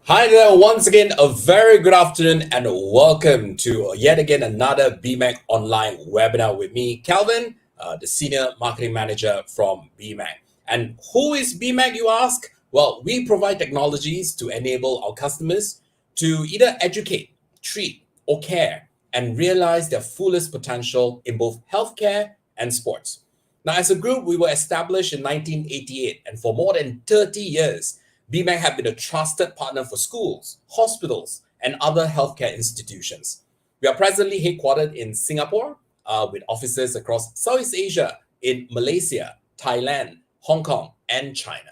Hi there, once again, a very good afternoon and welcome to yet again another BMAC online webinar with me, Calvin. the Senior Marketing Manager from BMAC. And who is BMAC, you ask? Well, we provide technologies to enable our customers to either educate, treat, or care and realize their fullest potential in both healthcare and sports. Now, as a group, we were established in 1988, and for more than 30 years, BMAC have been a trusted partner for schools, hospitals, and other healthcare institutions. We are presently headquartered in Singapore, with offices across Southeast Asia, in Malaysia, Thailand, Hong Kong, and China.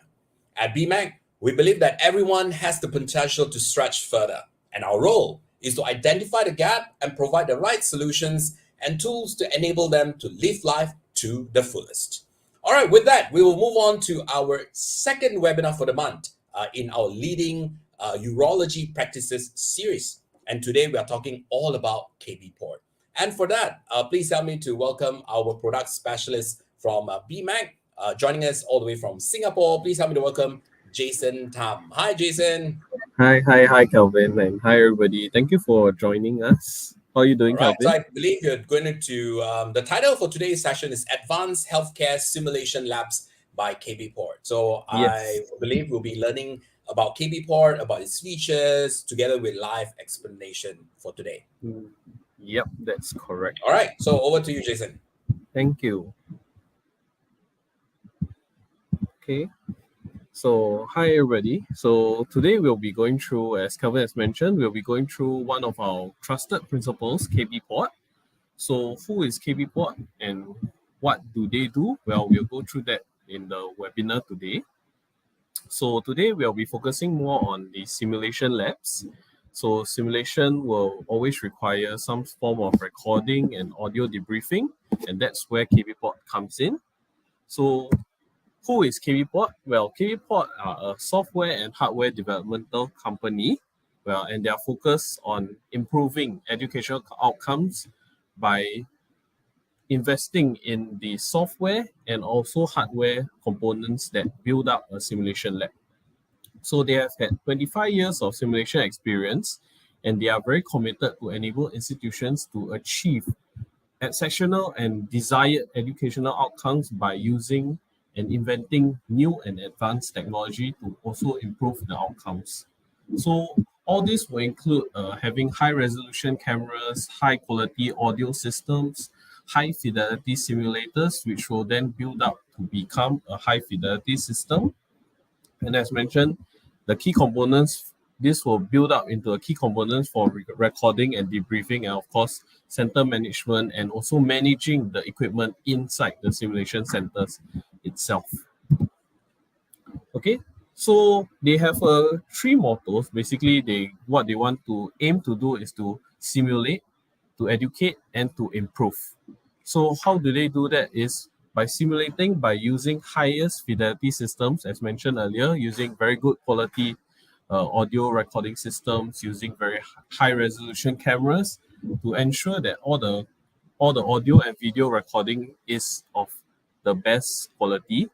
At BMAC, we believe that everyone has the potential to stretch further, and our role is to identify the gap and provide the right solutions and tools to enable them to live life to the fullest. All right, with that, we will move on to our second webinar for the month in our leading urology practices series. And today we are talking all about KbPort. And for that, please help me to welcome our product specialist from BMAC, joining us all the way from Singapore. Please help me to welcome Jason Tam. Hi, Jason. Hi, Calvin, and hi, everybody. Thank you for joining us. How are you doing, All right, Calvin? so I believe you're going to, the title for today's session is Advanced Healthcare Simulation Labs by KbPort. So Yes. I believe we'll be learning about KbPort, about its features, together with live explanation for today. Yep, that's correct. All right, so over to you, Jason. Thank you. Okay. So, hi, everybody. So, today we'll be going through, as Calvin has mentioned, we'll be going through one of our trusted principles, KbPort. So, who is KbPort and what do they do? Well, we'll go through that in the webinar today. So today we'll be focusing more on the simulation labs. So simulation will always require some form of recording and audio debriefing, and that's where KbPort comes in. So who is KbPort? Well, KbPort are a software and hardware developmental company, and they are focused on improving educational outcomes by investing in the software and also hardware components that build up a simulation lab. So they have had 25 years of simulation experience, and they are very committed to enable institutions to achieve exceptional and desired educational outcomes by using and inventing new and advanced technology to also improve the outcomes. So all this will include having high resolution cameras, high quality audio systems, high fidelity simulators, which will then build up to become a high fidelity system. And as mentioned, the key components, this will build up into a key components for recording and debriefing, and of course, center management and also managing the equipment inside the simulation centers itself. Okay, so they have three mottos. Basically, what they want to aim to do is to simulate, to educate, and to improve. So how do they do that? Is by simulating by using highest fidelity systems, as mentioned earlier, using very good quality audio recording systems, using very high resolution cameras to ensure that all the audio and video recording is of the best quality.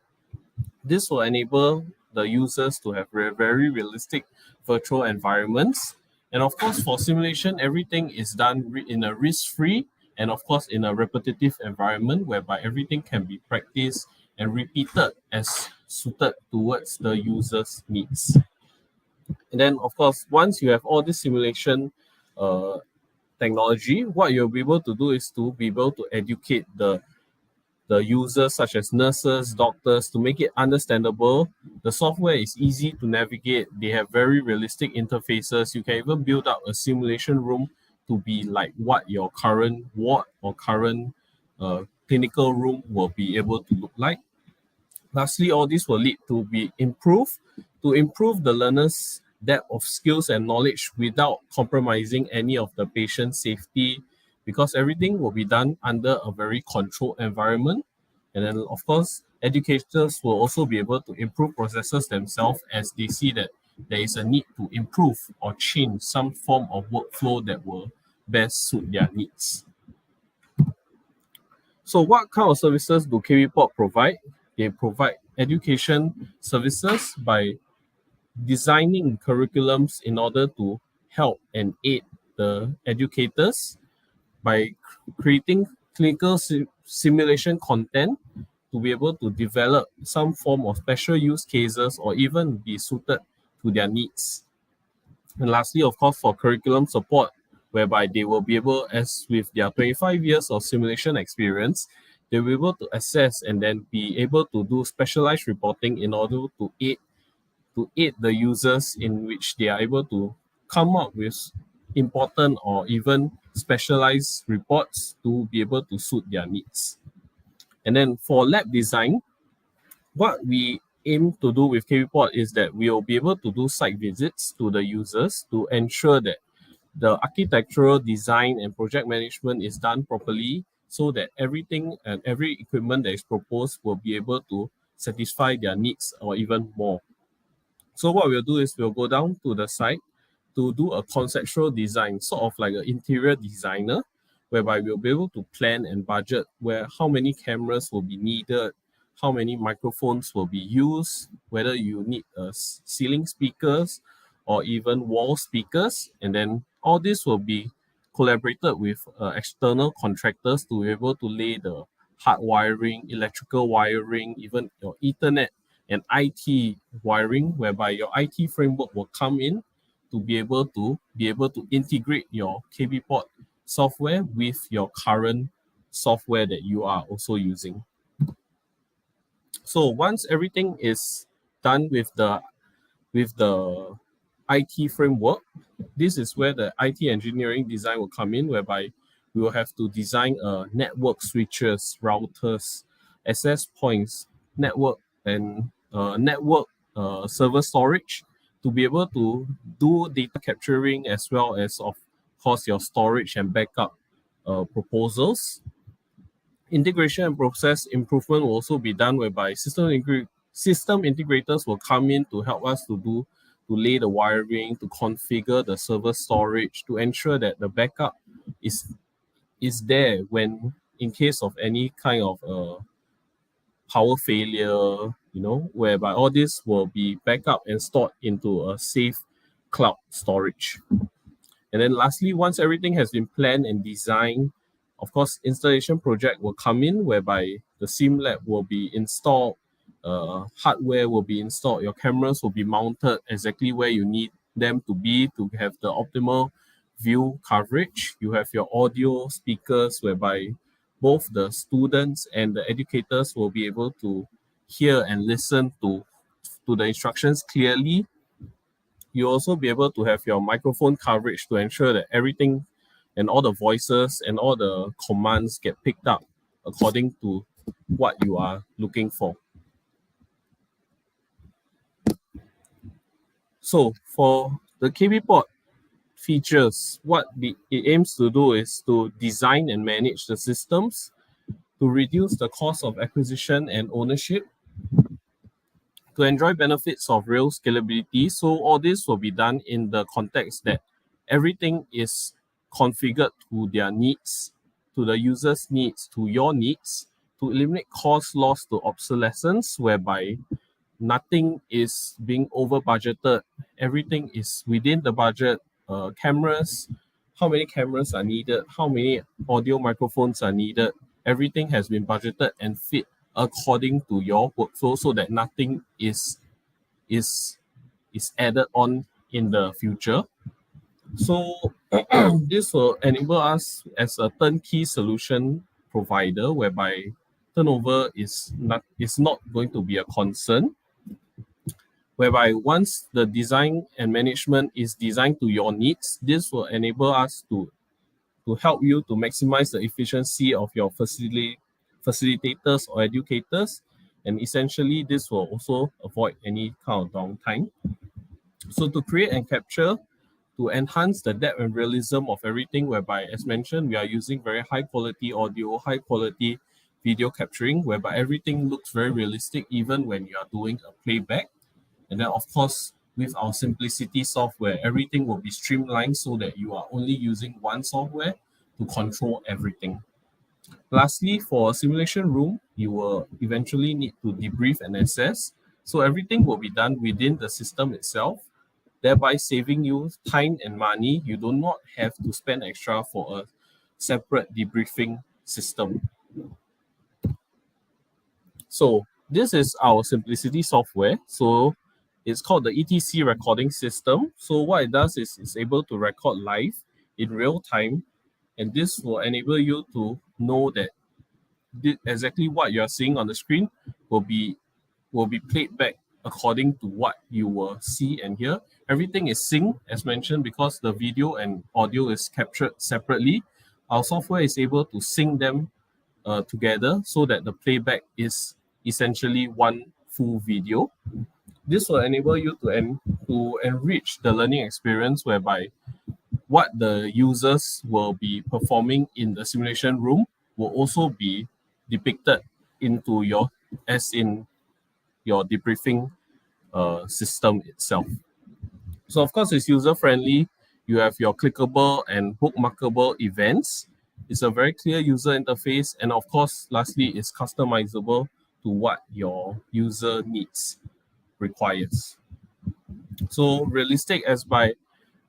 This will enable the users to have very realistic virtual environments. And of course, for simulation, everything is done in a risk-free and of course in a repetitive environment whereby everything can be practiced and repeated as suited towards the user's needs. And then of course, once you have all this simulation technology, what you'll be able to do is to be able to educate the users such as nurses, doctors, to make it understandable. The software is easy to navigate. They have very realistic interfaces. You can even build up a simulation room to be like what your current ward or current clinical room will be able to look like. Lastly, all this will lead to improve the learner's depth of skills and knowledge without compromising any of the patient's safety, because everything will be done under a very controlled environment. And then, of course, educators will also be able to improve processes themselves as they see that there is a need to improve or change some form of workflow that will best suit their needs. So what kind of services do KbPort provide? They provide education services by designing curriculums in order to help and aid the educators, by creating clinical simulation content to be able to develop some form of special use cases or even be suited to their needs. And lastly, of course, for curriculum support, whereby they will be able, as with their 25 years of simulation experience, they'll be able to assess and then be able to do specialized reporting in order to aid the users in which they are able to come up with important or even specialized reports to be able to suit their needs. And then for lab design, what we aim to do with KbPort is that we will be able to do site visits to the users to ensure that the architectural design and project management is done properly so that everything and every equipment that is proposed will be able to satisfy their needs or even more. So what we'll do is we'll go down to the site to do a conceptual design, sort of like an interior designer, whereby we'll be able to plan and budget where how many cameras will be needed, how many microphones will be used, whether you need ceiling speakers or even wall speakers, and then all this will be collaborated with external contractors to be able to lay the hard wiring, electrical wiring, even your Ethernet and IT wiring, whereby your IT framework will come in to be able to integrate your KbPort software with your current software that you are also using. So once everything is done with the IT framework, this is where the IT engineering design will come in, whereby we will have to design network switches, routers, access points, network and server storage to be able to do data capturing as well as, of course, your storage and backup proposals. Integration and process improvement will also be done, whereby system integrators will come in to help us to lay the wiring, to configure the server storage, to ensure that the backup is there when in case of any kind of power failure, whereby all this will be backed up and stored into a safe cloud storage. And then lastly, once everything has been planned and designed, of course, installation project will come in, whereby the sim lab will be installed, hardware will be installed, your cameras will be mounted exactly where you need them to be to have the optimal view coverage. You have your audio speakers, whereby both the students and the educators will be able to hear and listen to the instructions clearly. You'll also be able to have your microphone coverage to ensure that everything and all the voices and all the commands get picked up according to what you are looking for. So for the KbPort features, what it aims to do is to design and manage the systems, to reduce the cost of acquisition and ownership, to enjoy benefits of real scalability. So all this will be done in the context that everything is configured to their needs, to the user's needs, to your needs, to eliminate cost loss to obsolescence, whereby nothing is being over budgeted. Everything is within the budget. Cameras, how many cameras are needed, how many audio microphones are needed, everything has been budgeted and fit according to your workflow so that nothing is added on in the future. So this will enable us as a turnkey solution provider, whereby turnover is not going to be a concern, whereby once the design and management is designed to your needs, this will enable us to help you to maximize the efficiency of your facilitators or educators. And essentially, this will also avoid any kind of downtime. So to create and capture, to enhance the depth and realism of everything, whereby, as mentioned, we are using very high quality audio, high quality video capturing, whereby everything looks very realistic even when you are doing a playback. And then, of course, with our simplicity software, everything will be streamlined so that you are only using one software to control everything. Lastly, for a simulation room, you will eventually need to debrief and assess. So everything will be done within the system itself, thereby saving you time and money. You do not have to spend extra for a separate debriefing system. So this is our simplicity software. So it's called the ETC recording system. So what it does is it's able to record live in real time, and this will enable you to know that exactly what you're seeing on the screen will be played back according to what you will see and hear. Everything is synced, as mentioned, because the video and audio is captured separately. Our software is able to sync them together so that the playback is essentially one full video. This will enable you to enrich the learning experience, whereby what the users will be performing in the simulation room will also be depicted into your debriefing system itself. So of course it's user friendly. You have your clickable and bookmarkable events. It's a very clear user interface, and of course lastly it's customizable to what your user needs requires. So realistic, as by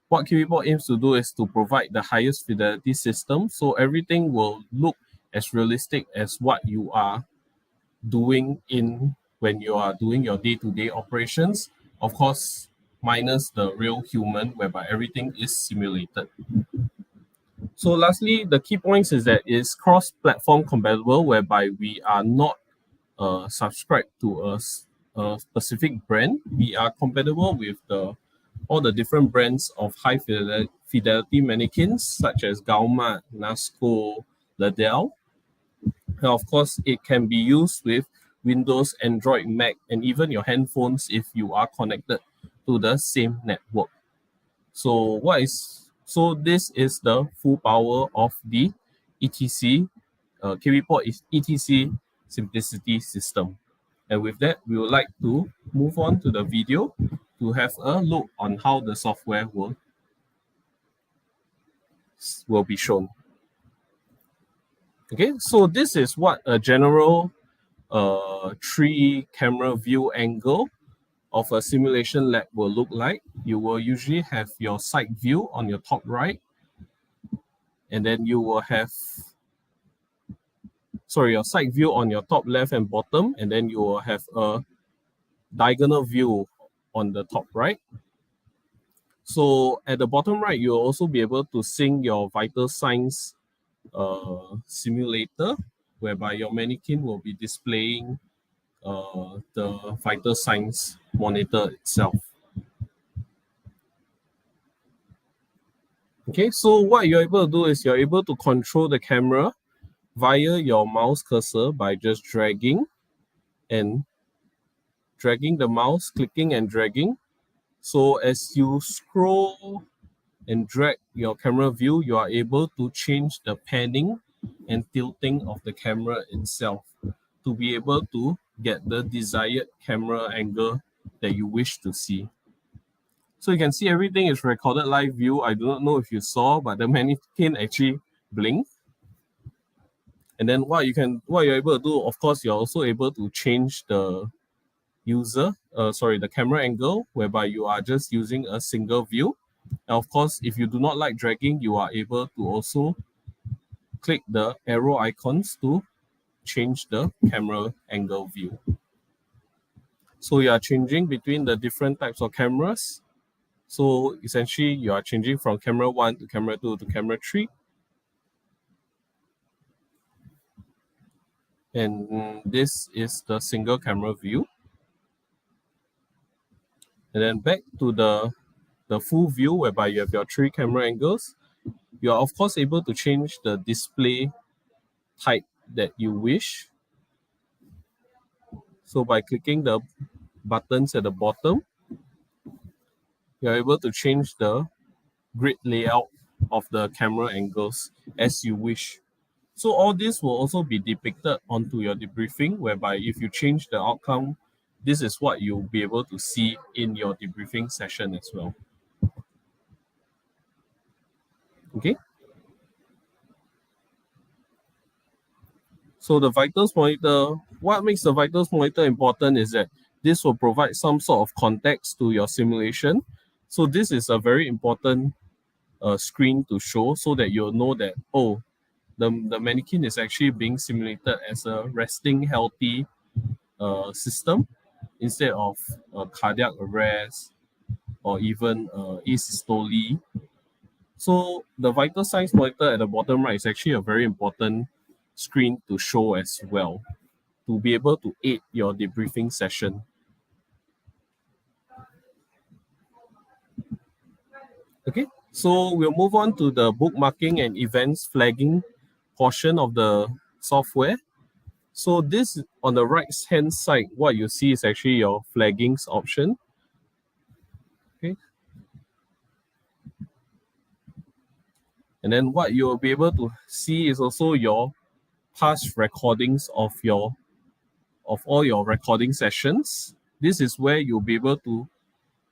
what KbPort aims to do is to provide the highest fidelity system, so everything will look as realistic as what you are doing when you are doing your day-to-day operations. Of course, minus the real human, whereby everything is simulated. So lastly, the key points is that it's cross-platform compatible, whereby we are not subscribed to a specific brand. We are compatible with all the different brands of high fidelity mannequins, such as Gauma, Nasco, Ladell. And of course, it can be used with Windows, Android, Mac, and even your handphones if you are connected to the same network. So this is the full power of the ETC KbPort is ETC simplicity system. And with that, we would like to move on to the video to have a look on how the software will be shown. Okay, so this is what a general 3-camera view angle of a simulation lab will look like. You will usually have your side view on your top right, and then you will have your side view on your top left and bottom, and then you will have a diagonal view on the top right. So at the bottom right, you'll also be able to sync your vital signs simulator, whereby your mannequin will be displaying the vital signs monitor itself. Okay, so what you're able to do is you're able to control the camera via your mouse cursor by just dragging the mouse, clicking and dragging. So as you scroll and drag your camera view, you are able to change the panning and tilting of the camera itself to be able to get the desired camera angle that you wish to see. So you can see everything is recorded live view. I do not know if you saw, but the mannequin actually blinked. And then what you're able to do, of course, you're also able to change the camera angle, whereby you are just using a single view. And of course, if you do not like dragging, you are able to also click the arrow icons to change the camera angle view. So you are changing between the different types of cameras. So essentially, you are changing from camera 1 to camera 2 to camera 3. And this is the single camera view. And then back to the full view, whereby you have your 3 camera angles. You are of course able to change the display type that you wish. So by clicking the buttons at the bottom, you're able to change the grid layout of the camera angles as you wish. So all this will also be depicted onto your debriefing, whereby if you change the outcome, this is what you'll be able to see in your debriefing session as well. Okay. So the vitals monitor, what makes the vitals monitor important is that this will provide some sort of context to your simulation. So this is a very important screen to show, so that you'll know that, oh, the mannequin is actually being simulated as a resting, healthy system instead of cardiac arrest or even asystole. So the vital signs monitor at the bottom right is actually a very important screen to show as well, to be able to aid your debriefing session. Okay, so we'll move on to the bookmarking and events flagging portion of the software. So this on the right hand side, what you see is actually your flaggings option. Okay. And then what you'll be able to see is also your past recordings of all your recording sessions. This is where you'll be able to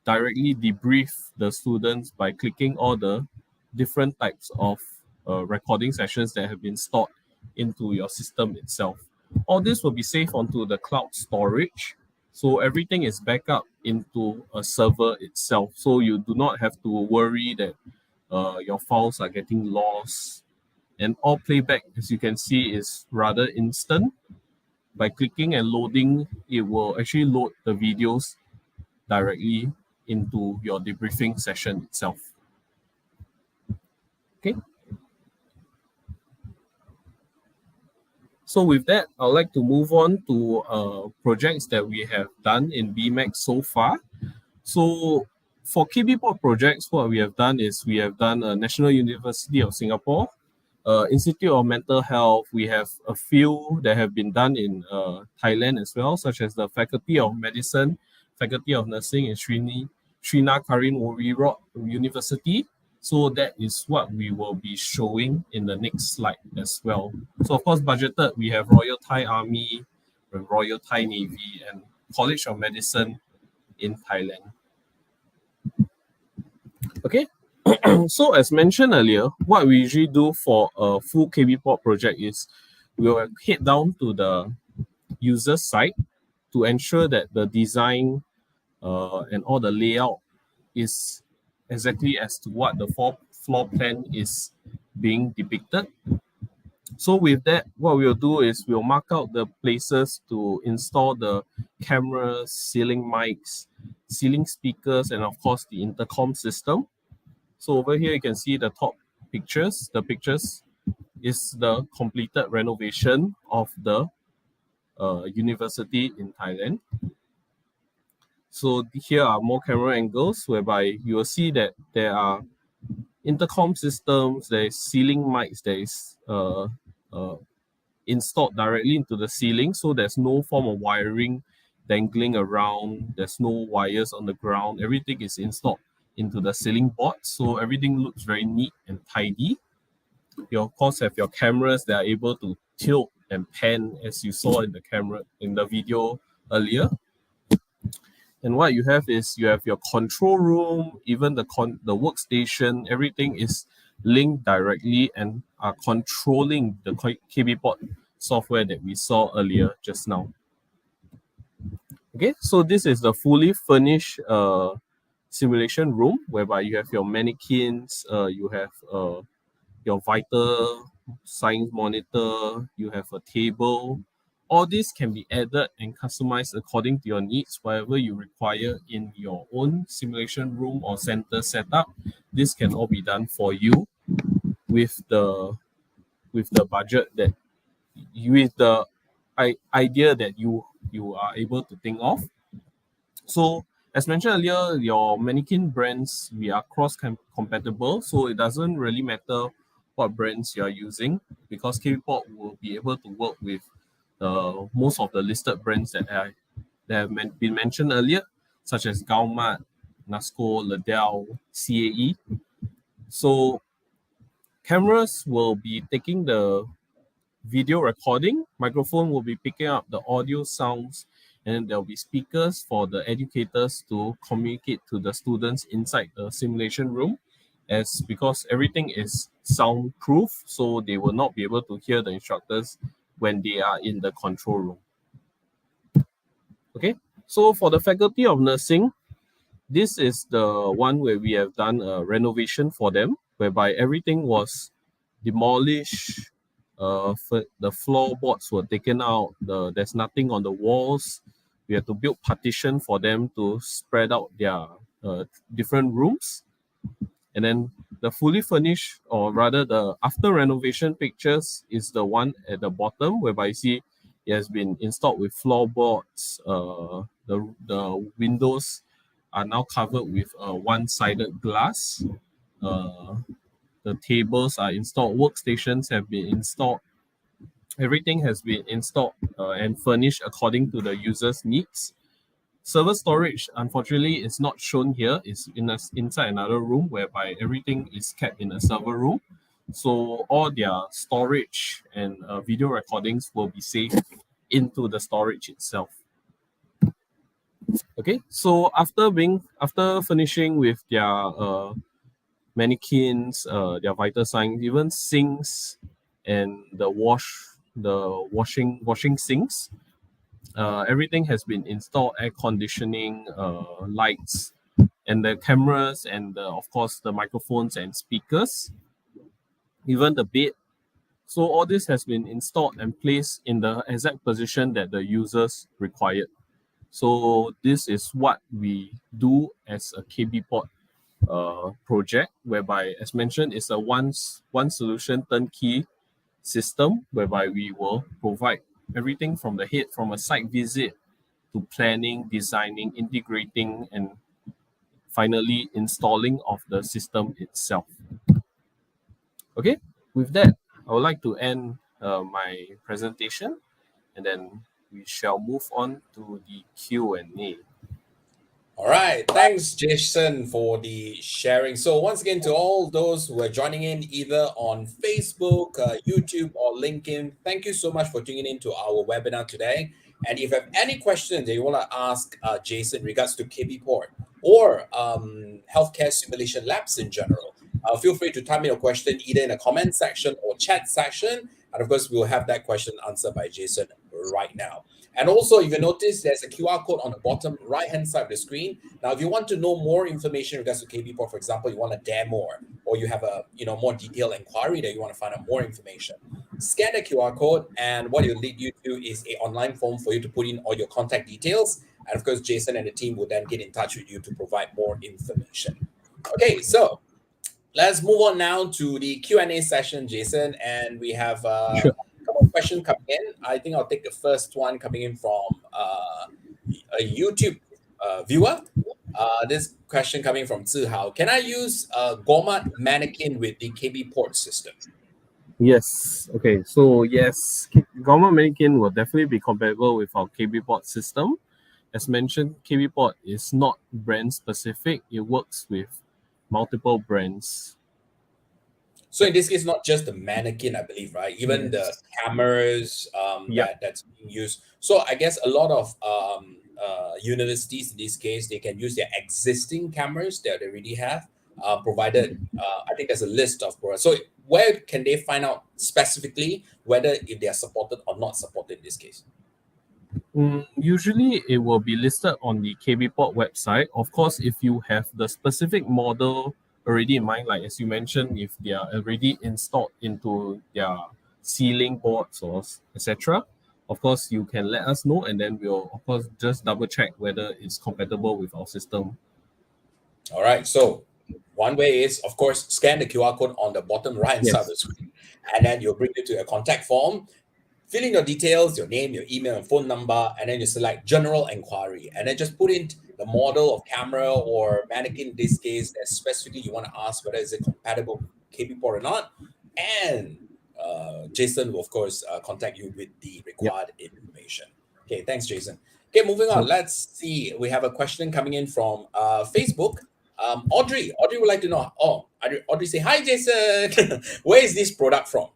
directly debrief the students by clicking all the different types of recording sessions that have been stored into your system itself. All this will be saved onto the cloud storage. So everything is backed up into a server itself. So you do not have to worry that your files are getting lost. And all playback, as you can see, is rather instant. By clicking and loading, it will actually load the videos directly into your debriefing session itself. Okay. So with that, I'd like to move on to projects that we have done in BMAC so far. So for KbPort projects, what we have done is we have done National University of Singapore, Institute of Mental Health. We have a few that have been done in Thailand as well, such as the Faculty of Medicine, Faculty of Nursing in Srinagarindwari University. So that is what we will be showing in the next slide as well. So of course, budgeted, we have Royal Thai Army, Royal Thai Navy, and College of Medicine in Thailand. Okay. So as mentioned earlier, what we usually do for a full KbPort project is we will head down to the user site to ensure that the design and all the layout is exactly as to what the floor plan is being depicted. So with that, what we'll do is we'll mark out the places to install the cameras, ceiling mics, ceiling speakers, and of course the intercom system. So over here, you can see the top pictures. The pictures is the completed renovation of the university in Thailand. So here are more camera angles whereby you will see that there are intercom systems, there is ceiling mics, there is installed directly into the ceiling. So there's no form of wiring dangling around. There's no wires on the ground. Everything is installed into the ceiling board. So everything looks very neat and tidy. You of course have your cameras that are able to tilt and pan as you saw in the video earlier. And what you have is you have your control room, even the workstation, everything is linked directly and are controlling the KbPort software that we saw earlier just now. Okay, so this is the fully furnished simulation room whereby you have your mannequins, you have your vital signs monitor, you have a table. All this can be added and customized according to your needs, whatever you require in your own simulation room or center setup. This can all be done for you with the budget that with the idea that you are able to think of. So as mentioned earlier, your mannequin brands, we are cross-compatible, so it doesn't really matter what brands you are using because KbPort will be able to work with most of the listed brands that have been mentioned earlier, such as Galmat, Nasco, Liddell, CAE. So cameras will be taking the video recording, microphone will be picking up the audio sounds, and there will be speakers for the educators to communicate to the students inside the simulation room, because everything is soundproof, so they will not be able to hear the instructors when they are in the control room. Okay, so for the Faculty of Nursing, this is the one where we have done a renovation for them, whereby everything was demolished, The floorboards were taken out. There's nothing on the walls. We had to build partition for them to spread out their different rooms. And then the fully furnished, or rather the after renovation pictures, is the one at the bottom, whereby you see it has been installed with floorboards. The windows are now covered with one-sided glass. The tables are installed. Workstations have been installed. Everything has been installed and furnished according to the user's needs. Server storage, unfortunately, is not shown here. It's inside another room whereby everything is kept in a server room. So all their storage and video recordings will be saved into the storage itself. Okay, so after finishing with their mannequins, their vital signs, even sinks and the washing sinks, everything has been installed, air conditioning, lights, and the cameras, and of course the microphones and speakers, even the bed. So all this has been installed and placed in the exact position that the users required. So this is what we do as a KbPort project, whereby, as mentioned, it's a one solution turnkey system, whereby we will provide everything from a site visit to planning, designing, integrating, and finally installing of the system itself. Okay, with that, I would like to end my presentation, and then we shall move on to the Q&A. All right. Thanks, Jason, for the sharing. So once again, to all those who are joining in either on Facebook, YouTube, or LinkedIn, thank you so much for tuning in to our webinar today. And if you have any questions that you want to ask Jason in regards to KbPort or healthcare simulation labs in general, feel free to type in your question either in the comment section or chat section. And of course, we'll have that question answered by Jason right now. And also, if you notice, there's a QR code on the bottom right-hand side of the screen. Now, if you want to know more information in regards to KbPort, for example, you want a demo, or you have a more detailed inquiry that you want to find out more information, scan the QR code, and what it'll lead you to is an online form for you to put in all your contact details. And of course, Jason and the team will then get in touch with you to provide more information. Okay, so let's move on now to the Q&A session, Jason, and we have Sure. couple of questions coming in. I think I'll take the first one coming in from a YouTube viewer. This question coming from Zihao. Can I use a Gourmet mannequin with the KbPort system? Yes. Okay. So yes, Government Mannequin will definitely be compatible with our KbPort system. As mentioned, KbPort is not brand specific. It works with multiple brands. So in this case, not just the mannequin, I believe, right? Even the cameras that's being used. So I guess a lot of universities in this case, they can use their existing cameras that they already have, provided, I think there's a list of products. So where can they find out specifically whether if they are supported or not supported in this case? Usually it will be listed on the KbPort website. Of course, if you have the specific model already in mind, like as you mentioned, if they are already installed into their ceiling boards or etc., of course you can let us know, and then we'll of course just double check whether it's compatible with our system. All right. So one way is, of course, scan the QR code on the bottom right side of the screen, and then you'll bring you to a contact form. Fill in your details, your name, your email, and phone number, and then you select general inquiry, and then just put in the model of camera or mannequin in this case that specifically you want to ask whether is it compatible with KbPort or not, and Jason will of course contact you with the required information. Okay, thanks, Jason. Okay, moving on. Let's see. We have a question coming in from Facebook. Audrey would like to know. Audrey say, hi, Jason. Where is this product from?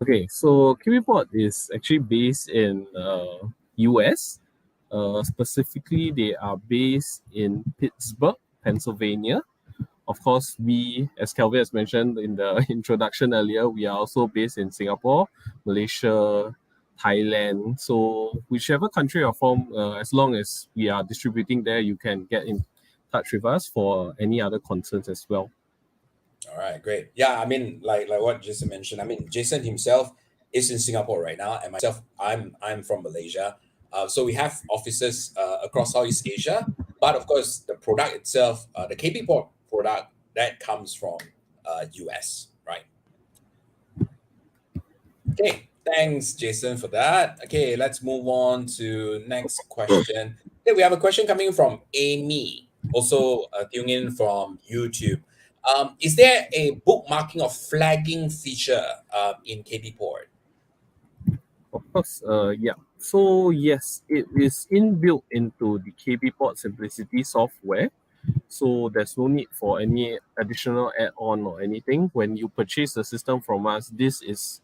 Okay, so KbPort is actually based in US. Specifically, they are based in Pittsburgh, Pennsylvania. Of course, we, as Kelvin has mentioned in the introduction earlier, we are also based in Singapore, Malaysia, Thailand. So whichever country you're from, as long as we are distributing there, you can get in touch with us for any other concerns as well. All right, great. Yeah, I mean, like what Jason mentioned, I mean, Jason himself is in Singapore right now, and myself, I'm from Malaysia. So we have offices across Southeast Asia, but of course, the product itself, the KbPort product, that comes from US, right? Okay, thanks, Jason, for that. Okay, let's move on to next question. Okay, we have a question coming from Amy, also tuning in from YouTube. Is there a bookmarking or flagging feature in KbPort? Of course, yeah. So yes, it is inbuilt into the KbPort Simplicity software. So there's no need for any additional add-on or anything. When you purchase the system from us, this is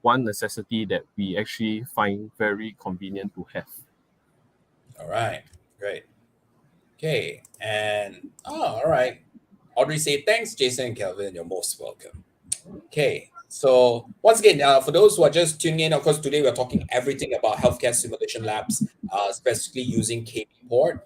one necessity that we actually find very convenient to have. All right, great. Okay, and all right. Audrey say thanks, Jason and Kelvin. You're most welcome. Okay, so once again, for those who are just tuning in, of course, today we're talking everything about healthcare simulation labs, specifically using KbPort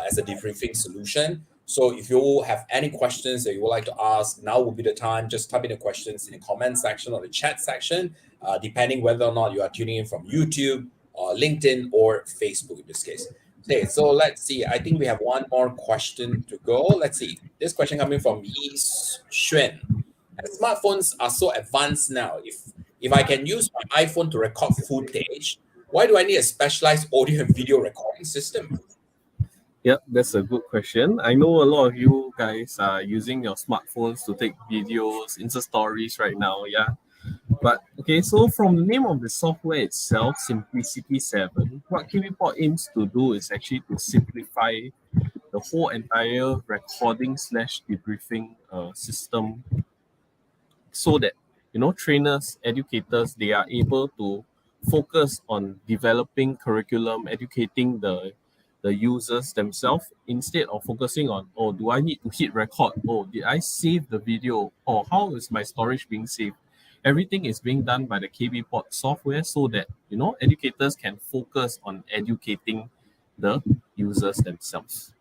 as a debriefing solution. So if you have any questions that you would like to ask, now would be the time. Just type in the questions in the comment section or the chat section, depending whether or not you are tuning in from YouTube or LinkedIn or Facebook in this case. Okay, so let's see. I think we have one more question to go. Let's see. This question coming from Yi Xuan. Smartphones are so advanced now. If I can use my iPhone to record footage, why do I need a specialized audio and video recording system? Yep, that's a good question. I know a lot of you guys are using your smartphones to take videos, Insta stories right now, yeah. But okay, so from the name of the software itself, Simplicity 7, what KbPort aims to do is actually to simplify the whole entire recording slash debriefing system, so that trainers, educators, they are able to focus on developing curriculum, educating the users themselves, instead of focusing on, oh, do I need to hit record, oh, did I save the video, or how is my storage being saved. Everything is being done by the KbPort software, so that educators can focus on educating the users themselves.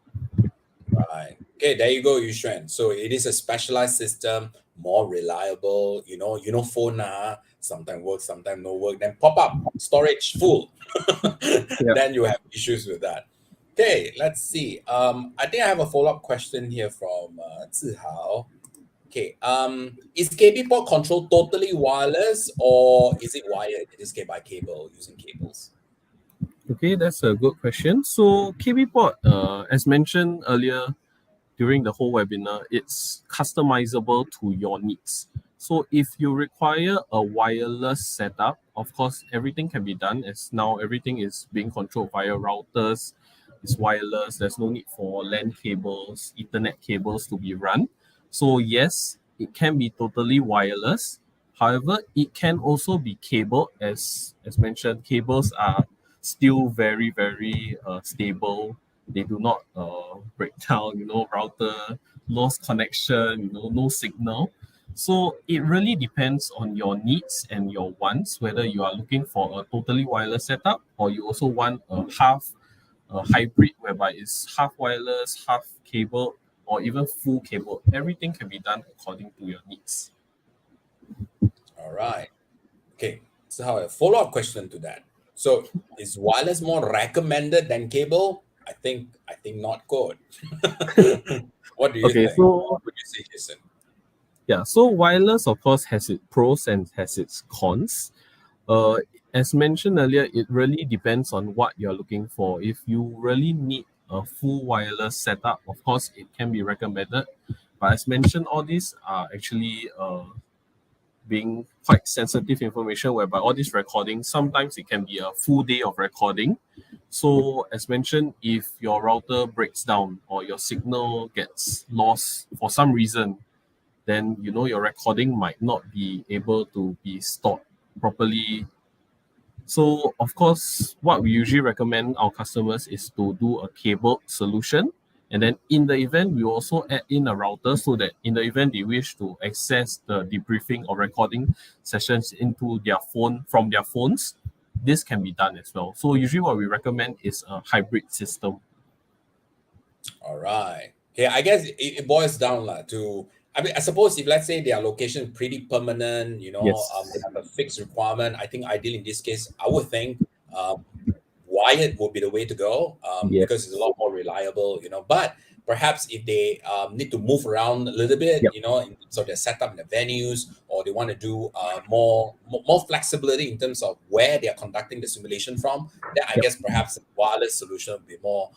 Right. Okay, there you go, Yuxuan. So it is a specialized system, more reliable. Phone sometimes work, sometimes no work. Then pop up, storage full. Then you have issues with that. Okay, let's see. I think I have a follow-up question here from Zihao. Okay, is KbPort control totally wireless, or is it wired in this case by cable, using cables? Okay, that's a good question. So KbPort, as mentioned earlier during the whole webinar, it's customizable to your needs. So if you require a wireless setup, of course, everything can be done, as now everything is being controlled via routers. It's wireless. There's no need for LAN cables, Ethernet cables to be run. So yes, it can be totally wireless. However, it can also be cabled. As mentioned, cables are still very, very stable. They do not break down, router, lost connection, no signal. So it really depends on your needs and your wants, whether you are looking for a totally wireless setup, or you also want a hybrid whereby it's half wireless, half cable, or even full cable. Everything can be done according to your needs. All right. Okay. So how a follow-up question to that. So is wireless more recommended than cable? I think not good. What do you think? So what would you say, Jason? Yeah, so wireless, of course, has its pros and has its cons. As mentioned earlier, it really depends on what you're looking for. If you really need a full wireless setup, of course, it can be recommended. But as mentioned, all these are actually being quite sensitive information, whereby all this recording, sometimes it can be a full day of recording. So as mentioned, if your router breaks down or your signal gets lost for some reason, then your recording might not be able to be stored properly. So of course, what we usually recommend our customers is to do a cabled solution. And then in the event, we also add in a router, so that in the event they wish to access the debriefing or recording sessions into their phone from their phones, this can be done as well. So usually what we recommend is a hybrid system. All right. Okay, I guess it boils down to I mean, I suppose if let's say their location is pretty permanent, Yes. they have a fixed requirement. I think ideally in this case, I would think wired would be the way to go because it's a lot more reliable, But perhaps if they need to move around a little bit, Yep. in terms of their setup in the venues, or they want to do more flexibility in terms of where they are conducting the simulation from, then I Yep. guess perhaps a wireless solution would be more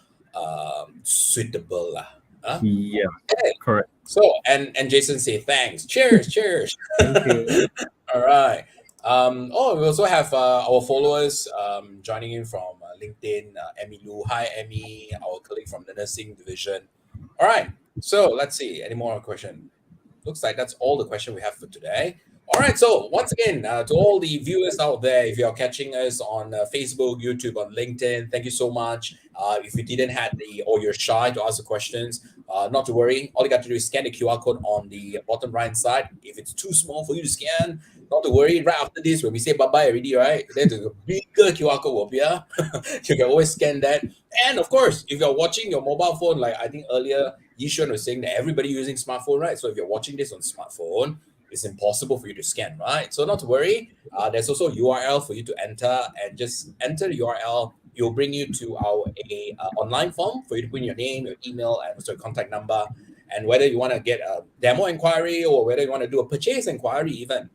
suitable. Huh? Yeah. Okay. Correct. So, and Jason say thanks. Cheers, cheers. Thank you. All right. We also have our followers joining in from LinkedIn. Emmy Lu. Hi, Emmy, our colleague from the nursing division. All right. So let's see. Any more question? Looks like that's all the question we have for today. All right. So once again, to all the viewers out there, if you're catching us on Facebook, YouTube, on LinkedIn, thank you so much. If you didn't have or you're shy to ask the questions, not to worry. All you got to do is scan the QR code on the bottom right side. If it's too small for you to scan, not to worry. Right after this, when we say bye-bye already, right? Then there's a bigger QR code will appear. You can always scan that. And of course, if you're watching your mobile phone, like I think earlier, Yishun was saying that everybody using smartphone, right? So if you're watching this on smartphone, it's impossible for you to scan, right? So not to worry. There's also a URL for you to enter, and just enter the URL. It'll bring you to our online form for you to put in your name, your email, and also your contact number. And whether you want to get a demo inquiry or whether you want to do a purchase inquiry even.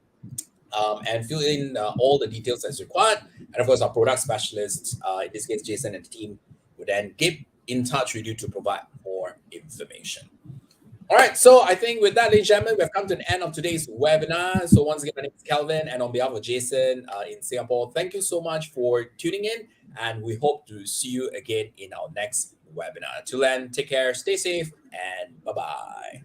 And fill in all the details as required. And of course, our product specialists, in this case, Jason and the team, will then get in touch with you to provide more information. All right, so I think with that, ladies and gentlemen, we've come to the end of today's webinar. So once again, my name is Kelvin, and on behalf of Jason in Singapore, thank you so much for tuning in, and we hope to see you again in our next webinar. Till then, take care, stay safe, and bye-bye.